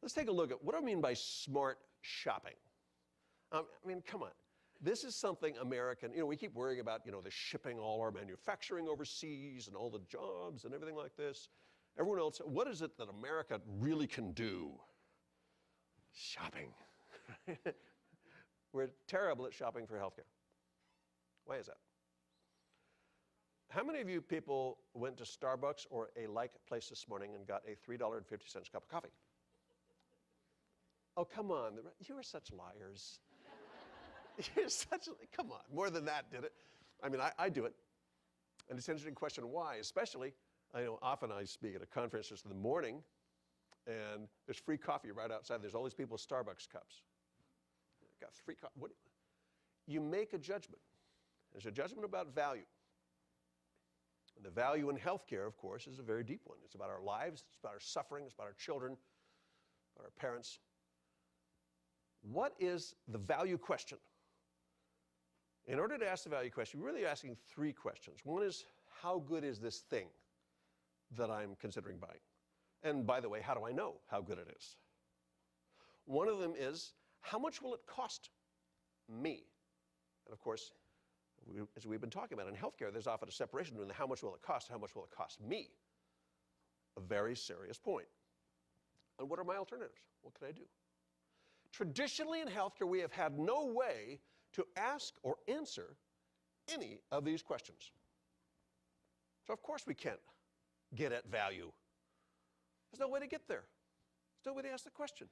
Let's take a look at what do I mean by smart shopping. I mean, come on. This is something American, we keep worrying about, the shipping all our manufacturing overseas and all the jobs and everything like this. Everyone else, what is it that America really can do? Shopping. We're terrible at shopping for healthcare. Why is that? How many of you people went to Starbucks or a like place this morning and got a $3.50 cup of coffee? Oh, come on. You are such liars. You're such, come on. More than that, did it? I mean, I do it. And it's an interesting question why, especially, often I speak at a conference just in the morning, and there's free coffee right outside. There's all these people with Starbucks cups. Got free coffee. You make a judgment. There's a judgment about value. And the value in healthcare, of course, is a very deep one. It's about our lives, it's about our suffering, it's about our children, about our parents. What is the value question? In order to ask the value question, we're really asking three questions. One is, how good is this thing that I'm considering buying? And by the way, how do I know how good it is? One of them is, how much will it cost me? And of course, as we've been talking about in healthcare, there's often a separation between the how much will it cost and how much will it cost me. A very serious point. And what are my alternatives? What can I do? Traditionally in healthcare, we have had no way to ask or answer any of these questions. So of course we can't get at value. There's no way to get there. There's no way to ask the question.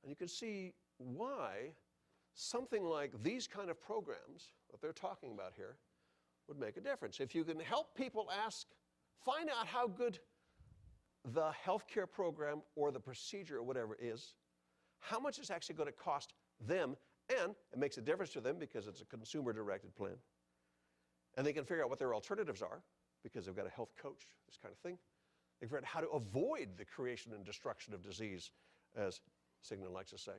And you can see why something like these kind of programs that they're talking about here would make a difference. If you can help people find out how good the healthcare program or the procedure or whatever is, how much it's actually going to cost them, and it makes a difference to them because it's a consumer-directed plan. And they can figure out what their alternatives are because they've got a health coach, this kind of thing. They can figure out how to avoid the creation and destruction of disease, as Sigmund likes to say.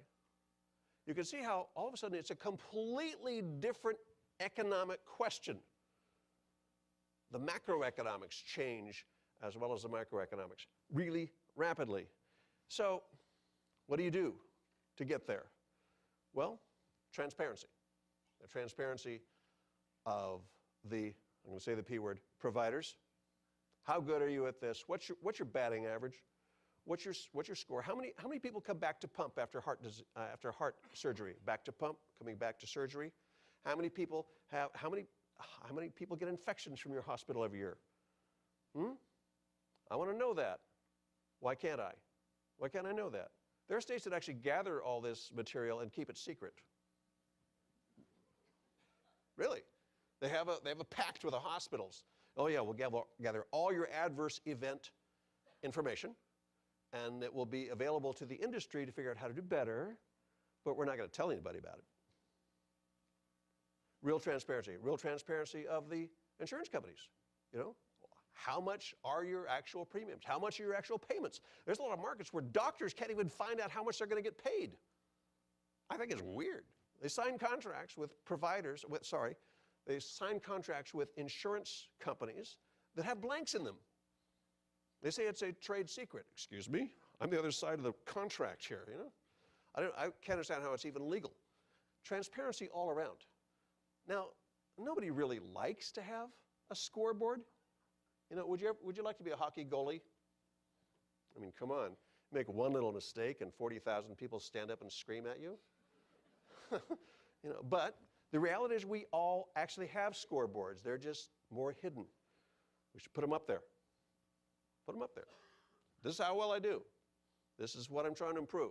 You can see how all of a sudden it's a completely different economic question. The macroeconomics change as well as the microeconomics really rapidly. So what do you do to get there? Well, transparency. The transparency of I'm going to say the P word, providers. How good are you at this? What's your batting average? What's your score? How many people come back to pump after heart surgery? Back to pump, coming back to surgery? How many people get infections from your hospital every year? I want to know that. Why can't I? Why can't I know that? There are states that actually gather all this material and keep it secret. Really? They have a pact with the hospitals. Oh yeah, we'll gather all your adverse event information, and it will be available to the industry to figure out how to do better, but we're not going to tell anybody about it. Real transparency of the insurance companies. How much are your actual premiums? How much are your actual payments? There's a lot of markets where doctors can't even find out how much they're going to get paid. I think it's weird. They sign contracts with they sign contracts with insurance companies that have blanks in them. They say it's a trade secret. Excuse me? I'm the other side of the contract here, I can't understand how it's even legal. Transparency all around. Now, nobody really likes to have a scoreboard. Would you like to be a hockey goalie? I mean, come on. Make one little mistake and 40,000 people stand up and scream at you? But the reality is we all actually have scoreboards. They're just more hidden. We should put them up there. Put them up there. This is how well I do. This is what I'm trying to improve.